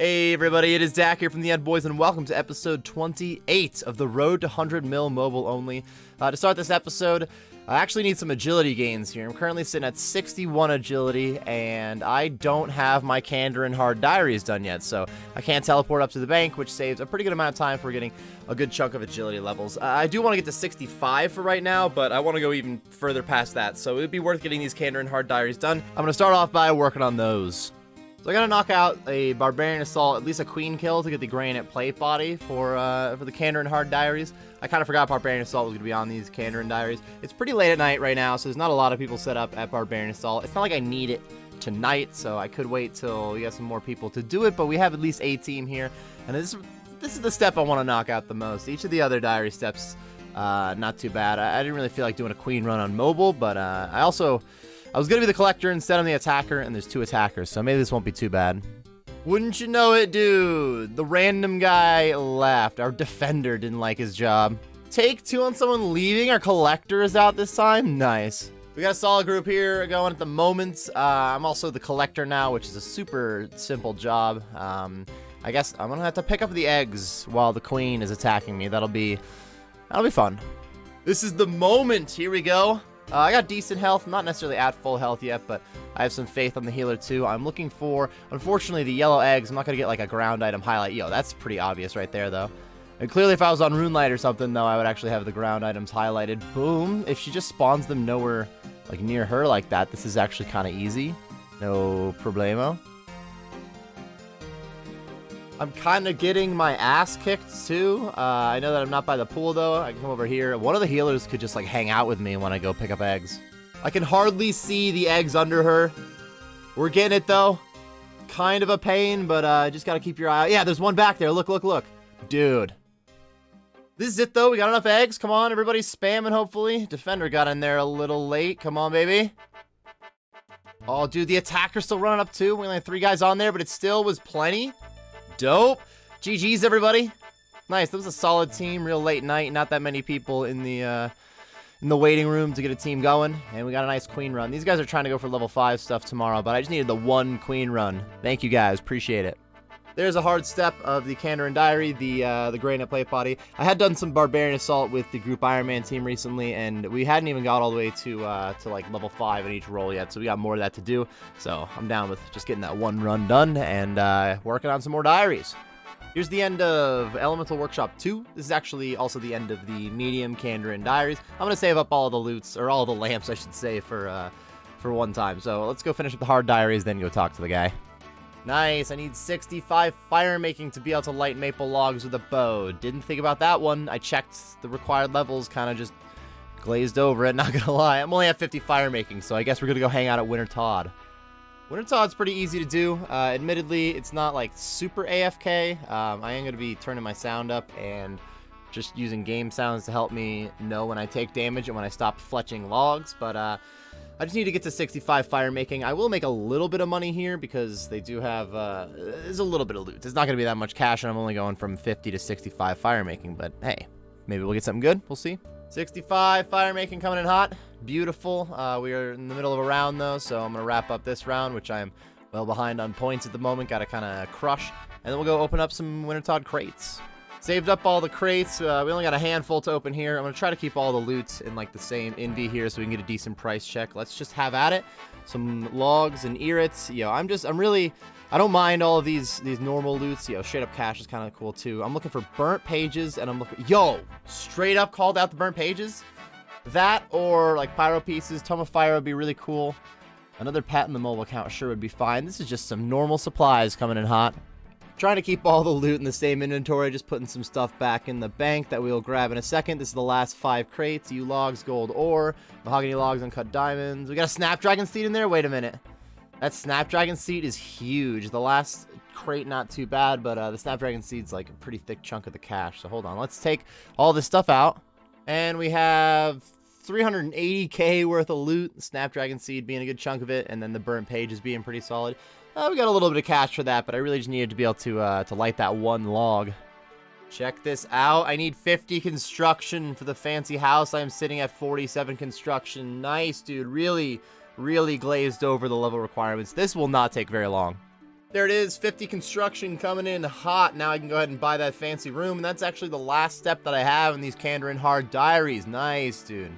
Hey everybody, it is Dak here from the Ed Boys, and welcome to episode 28 of the Road to 100 mil mobile only. To start this episode, I actually need some agility gains here. I'm currently sitting at 61 agility, and I don't have my Kandarin hard diaries done yet, so I can't teleport up to the bank, which saves a pretty good amount of time for getting a good chunk of agility levels. I do want to get to 65 for right now, but I want to go even further past that, so it would be worth getting these Kandarin hard diaries done. I'm going to start off by working on those. So I gotta knock out a Barbarian Assault, at least a Queen kill to get the Granite Plate Body for the Kandarin Hard Diaries. I kind of forgot Barbarian Assault was gonna be on these Kandarin Diaries. It's pretty late at night right now, so there's not a lot of people set up at Barbarian Assault. It's not like I need it tonight, so I could wait till we get some more people to do it, but we have at least a team here, and this is the step I want to knock out the most. Each of the other diary steps, not too bad. I didn't really feel like doing a Queen run on mobile, but I was going to be the collector instead of the attacker, and there's two attackers, so maybe this won't be too bad. Wouldn't you know it, dude? The random guy left. Our defender didn't like his job. Take two on someone leaving. Our collector is out this time. Nice. We got a solid group here going at the moment. I'm also the collector now, which is a super simple job. I guess I'm going to have to pick up the eggs while the queen is attacking me. That'll be fun. This is the moment. Here we go. I got decent health, not necessarily at full health yet, but I have some faith on the healer too. I'm looking for, unfortunately, the yellow eggs. I'm not going to get like a ground item highlight. Yo, that's pretty obvious right there though. And clearly if I was on Runelight or something though, I would actually have the ground items highlighted. Boom. If she just spawns them nowhere like near her like that, this is actually kind of easy. No problemo. I'm kind of getting my ass kicked too. I know that I'm not by the pool though. I can come over here. One of the healers could just like hang out with me when I go pick up eggs. I can hardly see the eggs under her. We're getting it though. Kind of a pain, but just gotta keep your eye out. Yeah, there's one back there. Look, look, look. Dude. This is it though. We got enough eggs. Come on, everybody's spamming hopefully. Defender got in there a little late. Come on, baby. Oh, dude, the attacker's still running up too. We only had 3 guys on there, but it still was plenty. Dope. GG's, everybody. Nice. That was a solid team. Real late night. Not that many people in the waiting room to get a team going. And we got a nice queen run. These guys are trying to go for level 5 stuff tomorrow, but I just needed the one queen run. Thank you, guys. Appreciate it. There's a hard step of the Kandarin Diary, the Granite Plate Body. I had done some Barbarian Assault with the Group Iron Man team recently, and we hadn't even got all the way to like level 5 in each role yet, so we got more of that to do. So I'm down with just getting that one run done and working on some more diaries. Here's the end of Elemental Workshop 2. This is actually also the end of the medium Kandarin Diaries. I'm going to save up all the loots, or all the lamps, I should say, for one time. So let's go finish up the hard diaries, then go talk to the guy. Nice, I need 65 fire making to be able to light maple logs with a bow. Didn't think about that one. I checked the required levels, kind of just glazed over it, not gonna lie. I'm only at 50 fire making, so I guess we're gonna go hang out at Wintertodt. Wintertott's pretty easy to do. Admittedly, it's not like super AFK. I am gonna be turning my sound up and just using game sounds to help me know when I take damage and when I stop fletching logs, but I just need to get to 65 fire making. I will make a little bit of money here because they do have, there's a little bit of loot. It's not going to be that much cash, and I'm only going from 50 to 65 fire making, but hey, maybe we'll get something good. We'll see. 65 fire making coming in hot. Beautiful. We are in the middle of a round, though, so I'm going to wrap up this round, which I'm well behind on points at the moment. Got to kind of crush, and then we'll go open up some Wintertodt crates. Saved up all the crates. We only got a handful to open here. I'm going to try to keep all the loot in like the same inv here so we can get a decent price check. Let's just have at it. Some logs and irits. Yo, I don't mind all of these normal loots. Yo, straight up cash is kind of cool too. I'm looking for burnt pages, and I'm looking, yo, straight up called out the burnt pages. That or like pyro pieces. Tome of Fire would be really cool. Another pet in the mobile account sure would be fine. This is just some normal supplies coming in hot. Trying to keep all the loot in the same inventory, just putting some stuff back in the bank that we'll grab in a second. This is the last 5 crates. You logs, gold ore, mahogany logs, uncut diamonds. We got a snapdragon seed in there? Wait a minute. That snapdragon seed is huge. The last crate, not too bad, but the snapdragon seed's like a pretty thick chunk of the cash. So hold on. Let's take all this stuff out. And we have 380k worth of loot. Snapdragon seed being a good chunk of it, and then the burnt pages being pretty solid. We got a little bit of cash for that, but I really just needed to be able to light that one log. Check this out. I need 50 construction for the fancy house. I am sitting at 47 construction. Nice, dude. Really, really glazed over the level requirements. This will not take very long. There it is, 50 construction coming in hot. Now I can go ahead and buy that fancy room, and that's actually the last step that I have in these Kandarin hard diaries. Nice, dude.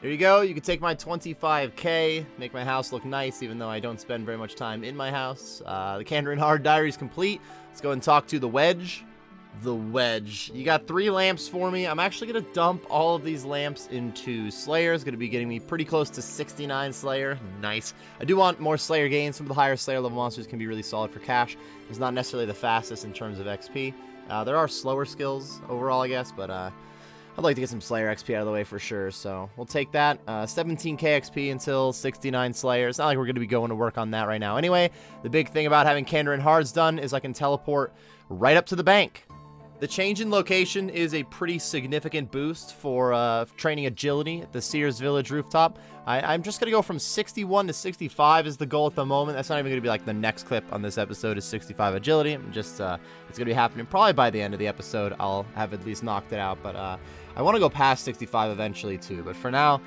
There you go. You can take my 25K, make my house look nice, even though I don't spend very much time in my house. The Kandarin hard diary is complete. Let's go and talk to the wedge. The wedge. You got 3 lamps for me. I'm actually going to dump all of these lamps into Slayer. It's going to be getting me pretty close to 69 Slayer. Nice. I do want more Slayer gains. Some of the higher Slayer level monsters can be really solid for cash. It's not necessarily the fastest in terms of XP. There are slower skills overall, I guess, but I'd like to get some Slayer XP out of the way for sure, so we'll take that. 17k XP until 69 Slayer. It's not like we're going to be going to work on that right now. Anyway, the big thing about having Kandarin Hards done is I can teleport right up to the bank. The change in location is a pretty significant boost for training agility at the Sears Village rooftop. I'm just going to go from 61 to 65 is the goal at the moment. That's not even going to be like the next clip on this episode is 65 agility. I'm just, it's going to be happening probably by the end of the episode. I'll have at least knocked it out, but I want to go past 65 eventually too. But for now,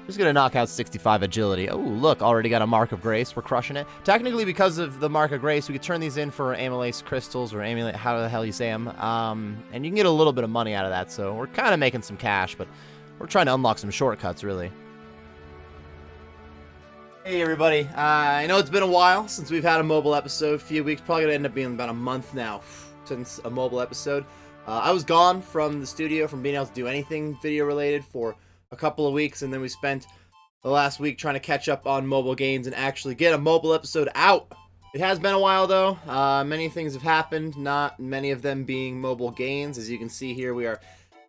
just going to knock out 65 agility. Oh, look, already got a Mark of Grace. We're crushing it. Technically, because of the Mark of Grace, we could turn these in for Amylase crystals or Amylase, how the hell you say them. And you can get a little bit of money out of that. So we're kind of making some cash, but we're trying to unlock some shortcuts, really. Hey, everybody. I know it's been a while since we've had a mobile episode. A few weeks, probably going to end up being about a month now since a mobile episode. I was gone from the studio, from being able to do anything video-related for a couple of weeks, and then we spent the last week trying to catch up on mobile games and actually get a mobile episode out. It has been a while though. Many things have happened, not many of them being mobile gains. As you can see here, we are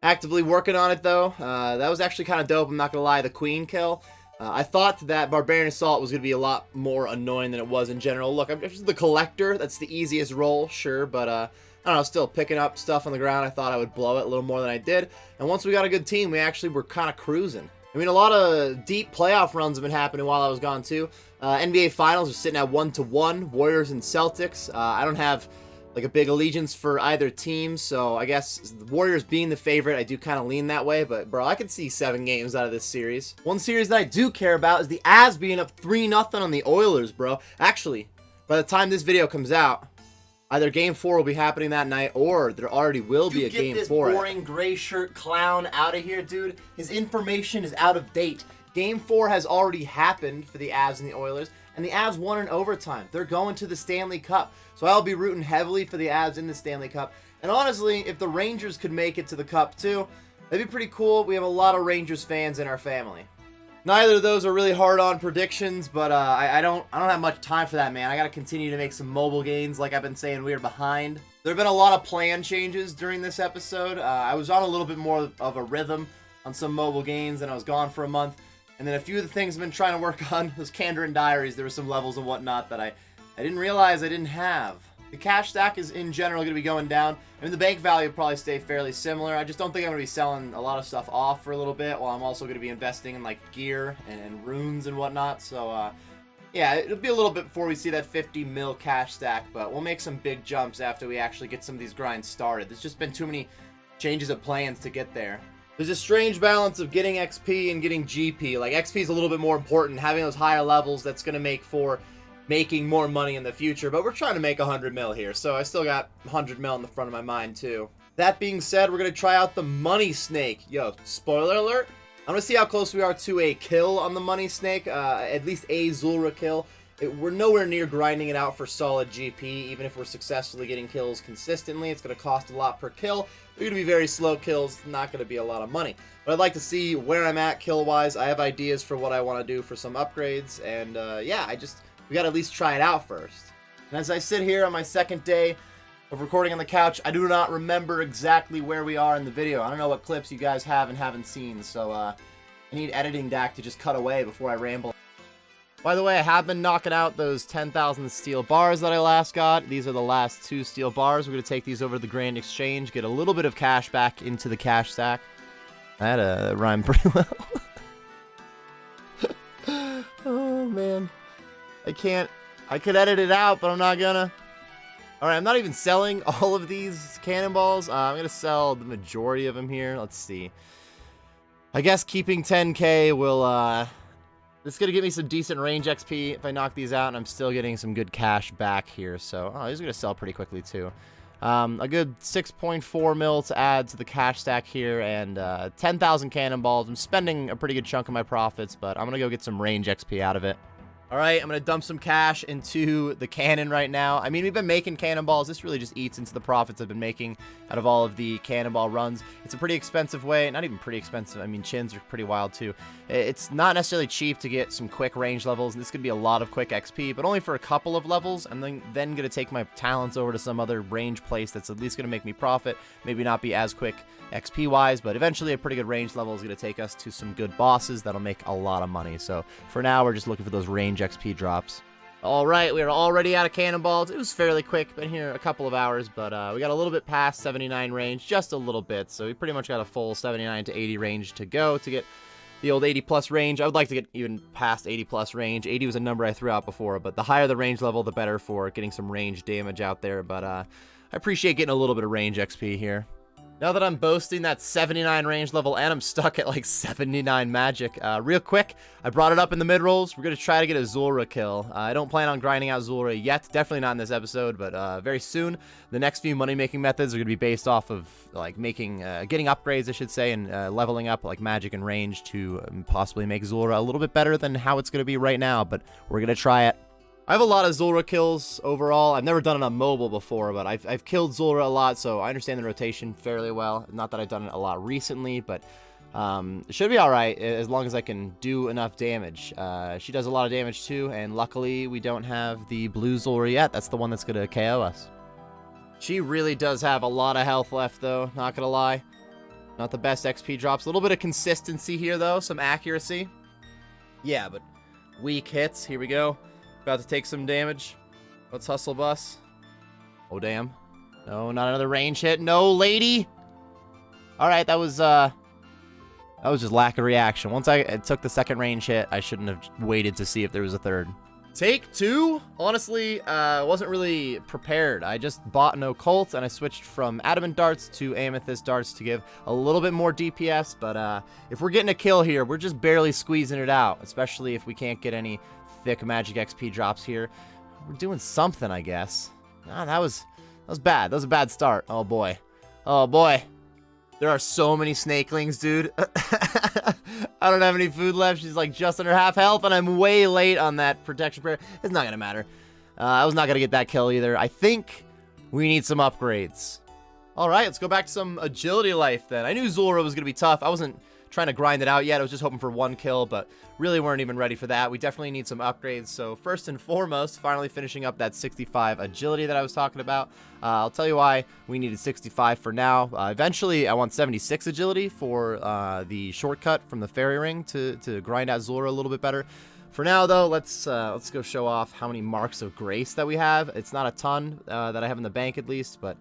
actively working on it though. That was actually kind of dope, I'm not gonna lie, the queen kill. I thought that Barbarian Assault was going to be a lot more annoying than it was in general. Look, I'm just the collector, that's the easiest role, sure, but I don't know, still picking up stuff on the ground. I thought I would blow it a little more than I did. And once we got a good team, we actually were kind of cruising. I mean, a lot of deep playoff runs have been happening while I was gone too. NBA Finals are sitting at 1-1, Warriors and Celtics. I don't have like a big allegiance for either team, so I guess the Warriors being the favorite, I do kind of lean that way. But bro, I could see 7 games out of this series. One series that I do care about is the Avs being up 3-0 on the Oilers, bro. Actually, by the time this video comes out, either Game 4 will be happening that night, or there already will be a Game 4. Get this boring gray shirt clown out of here, dude. His information is out of date. Game 4 has already happened for the Avs and the Oilers, and the Avs won in overtime. They're going to the Stanley Cup, so I'll be rooting heavily for the Avs in the Stanley Cup. And honestly, if the Rangers could make it to the Cup too, that'd be pretty cool. We have a lot of Rangers fans in our family. Neither of those are really hard-on predictions, but I don't have much time for that, man. I got to continue to make some mobile gains. Like I've been saying, we are behind. There have been a lot of plan changes during this episode. I was on a little bit more of a rhythm on some mobile gains, and I was gone for a month. And then a few of the things I've been trying to work on, those Kandarin diaries, there were some levels and whatnot that I didn't realize I didn't have. The cash stack is in general going to be going down. I mean, the bank value will probably stay fairly similar. I just don't think I'm going to be selling a lot of stuff off for a little bit, while I'm also going to be investing in like gear and runes and whatnot. So, yeah, it'll be a little bit before we see that 50 mil cash stack, but we'll make some big jumps after we actually get some of these grinds started. There's just been too many changes of plans to get there. There's a strange balance of getting XP and getting GP. Like, XP is a little bit more important. Having those higher levels, that's going to make for making more money in the future. But we're trying to make 100 mil here, so I still got 100 mil in the front of my mind, too. That being said, we're going to try out the Money Snake. Yo, spoiler alert. I'm going to see how close we are to a kill on the Money Snake. At least a Zulrah kill. We're nowhere near grinding it out for solid GP, even if we're successfully getting kills consistently. It's going to cost a lot per kill. They're going to be very slow kills, not going to be a lot of money. But I'd like to see where I'm at kill-wise. I have ideas for what I want to do for some upgrades, and yeah, we got to at least try it out first. And as I sit here on my second day of recording on the couch, I do not remember exactly where we are in the video. I don't know what clips you guys have and haven't seen, so I need editing DAC to just cut away before I ramble. By the way, I have been knocking out those 10,000 steel bars that I last got. These are the last 2 steel bars. We're going to take these over to the Grand Exchange, get a little bit of cash back into the cash stack. That rhymed pretty well. Oh, man. I could edit it out, but I'm not gonna. Alright, I'm not even selling all of these cannonballs. I'm going to sell the majority of them here. Let's see. I guess keeping 10k will This is going to give me some decent range XP if I knock these out, and I'm still getting some good cash back here. So, these are going to sell pretty quickly, too. A good 6.4 mil to add to the cash stack here, and 10,000 cannonballs. I'm spending a pretty good chunk of my profits, but I'm going to go get some range XP out of it. All right, I'm going to dump some cash into the cannon right now. I mean, we've been making cannonballs. This really just eats into the profits I've been making out of all of the cannonball runs. It's a pretty expensive way. Not even pretty expensive. I mean, chins are pretty wild, too. It's not necessarily cheap to get some quick range levels. This could be a lot of quick XP, but only for a couple of levels. I'm then going to take my talents over to some other range place that's at least going to make me profit. Maybe not be as quick XP-wise, but eventually a pretty good range level is going to take us to some good bosses that'll make a lot of money. So for now, we're just looking for those range XP drops. All right, we are already out of cannonballs. It was fairly quick, been here a couple of hours, but we got a little bit past 79 range, just a little bit. So we pretty much got a full 79 to 80 range to go to get the old 80 plus range. I would like to get even past 80 plus range. 80 was a number I threw out before, but the higher the range level, the better for getting some range damage out there. But I appreciate getting a little bit of range XP here. Now that I'm boasting that 79 range level and I'm stuck at like 79 magic, real quick, I brought it up in the mid-rolls. We're going to try to get a Zulrah kill. I don't plan on grinding out Zulrah yet. Definitely not in this episode, but very soon. The next few money-making methods are going to be based off of like getting upgrades, I should say, and leveling up like magic and range to possibly make Zulrah a little bit better than how it's going to be right now, but we're going to try it. I have a lot of Zulrah kills overall. I've never done it on mobile before, but I've killed Zulrah a lot, so I understand the rotation fairly well. Not that I've done it a lot recently, but it should be alright as long as I can do enough damage. She does a lot of damage too, and luckily we don't have the blue Zulrah yet. That's the one that's going to KO us. She really does have a lot of health left, though, not going to lie. Not the best XP drops. A little bit of consistency here, though, some accuracy. Yeah, but weak hits. Here we go. About to take some damage. Let's hustle bus. Oh, damn. No, not another range hit. No, lady. All right, that was just lack of reaction. Once I took the second range hit, I shouldn't have waited to see if there was a third. Take two? Honestly, wasn't really prepared. I just bought an occult, and I switched from adamant darts to amethyst darts to give a little bit more DPS, but if we're getting a kill here, we're just barely squeezing it out, especially if we can't get any thick magic XP drops here. We're doing something, I guess. That was bad. That was a bad start. Oh boy. Oh boy. There are so many snakelings, dude. I don't have any food left. She's like just under half health, and I'm way late on that protection prayer. It's not gonna matter. I was not gonna get that kill either. I think we need some upgrades. All right, let's go back to some agility life then. I knew Zulrah was gonna be tough. I wasn't trying to grind it out yet. I was just hoping for one kill, but really weren't even ready for that. We definitely need some upgrades. So first and foremost, finally finishing up that 65 agility that I was talking about. I'll tell you why we needed 65 for now. Eventually, I want 76 agility for the shortcut from the fairy ring to grind out Zulrah a little bit better. For now, though, let's go show off how many marks of grace that we have. It's not a ton that I have in the bank, at least, but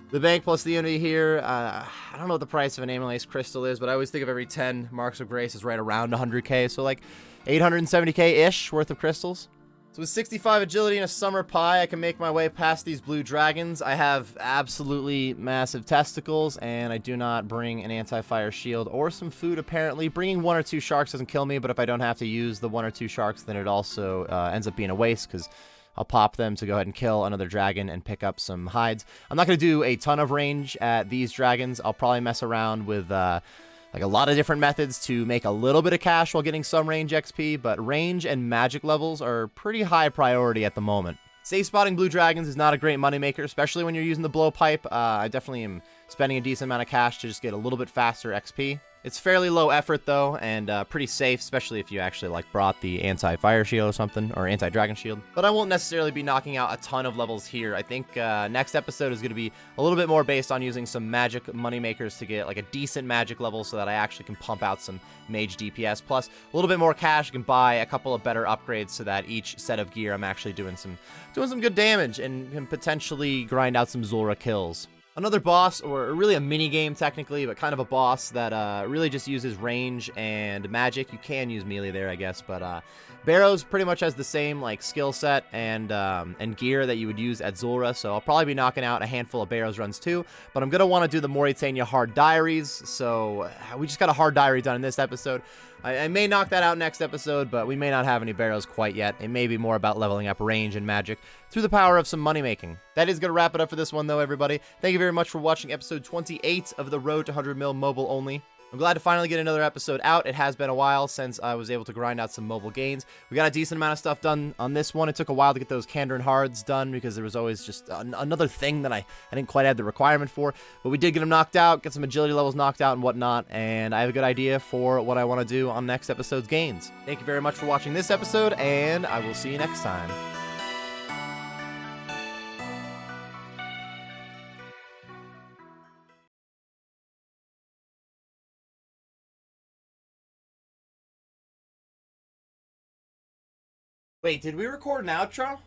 the bank plus the unity here, I don't know what the price of an amylase crystal is, but I always think of every 10 marks of grace is right around 100k, so like 870k-ish worth of crystals. So with 65 agility and a summer pie, I can make my way past these blue dragons. I have absolutely massive testicles, and I do not bring an anti-fire shield or some food, apparently. Bringing 1 or 2 sharks doesn't kill me, but if I don't have to use the 1 or 2 sharks, then it also ends up being a waste, because I'll pop them to go ahead and kill another dragon and pick up some hides. I'm not going to do a ton of range at these dragons. I'll probably mess around with like a lot of different methods to make a little bit of cash while getting some range XP, but range and magic levels are pretty high priority at the moment. Safe spotting blue dragons is not a great moneymaker, especially when you're using the blowpipe. I definitely am spending a decent amount of cash to just get a little bit faster XP. It's fairly low effort, though, and pretty safe, especially if you actually like brought the anti-fire shield or something, or anti-dragon shield. But I won't necessarily be knocking out a ton of levels here. I think next episode is going to be a little bit more based on using some magic moneymakers to get like a decent magic level so that I actually can pump out some mage DPS. Plus, a little bit more cash, I can buy a couple of better upgrades so that each set of gear I'm actually doing some good damage and can potentially grind out some Zulrah kills. Another boss, or really a mini-game technically, but kind of a boss that really just uses range and magic. You can use melee there, I guess, but Barrows pretty much has the same like skill set and gear that you would use at Zulrah, so I'll probably be knocking out a handful of Barrows runs too, but I'm going to want to do the Mauritania Hard Diaries, so we just got a Hard Diary done in this episode. I may knock that out next episode, but we may not have any barrows quite yet. It may be more about leveling up range and magic through the power of some money making. That is going to wrap it up for this one, though, everybody. Thank you very much for watching episode 28 of the Road to 100 Mil Mobile Only. I'm glad to finally get another episode out. It has been a while since I was able to grind out some mobile gains. We got a decent amount of stuff done on this one. It took a while to get those Kandarin hards done because there was always just another thing that I didn't quite have the requirement for. But we did get them knocked out, get some agility levels knocked out and whatnot, and I have a good idea for what I want to do on next episode's gains. Thank you very much for watching this episode, and I will see you next time. Wait, did we record an outro?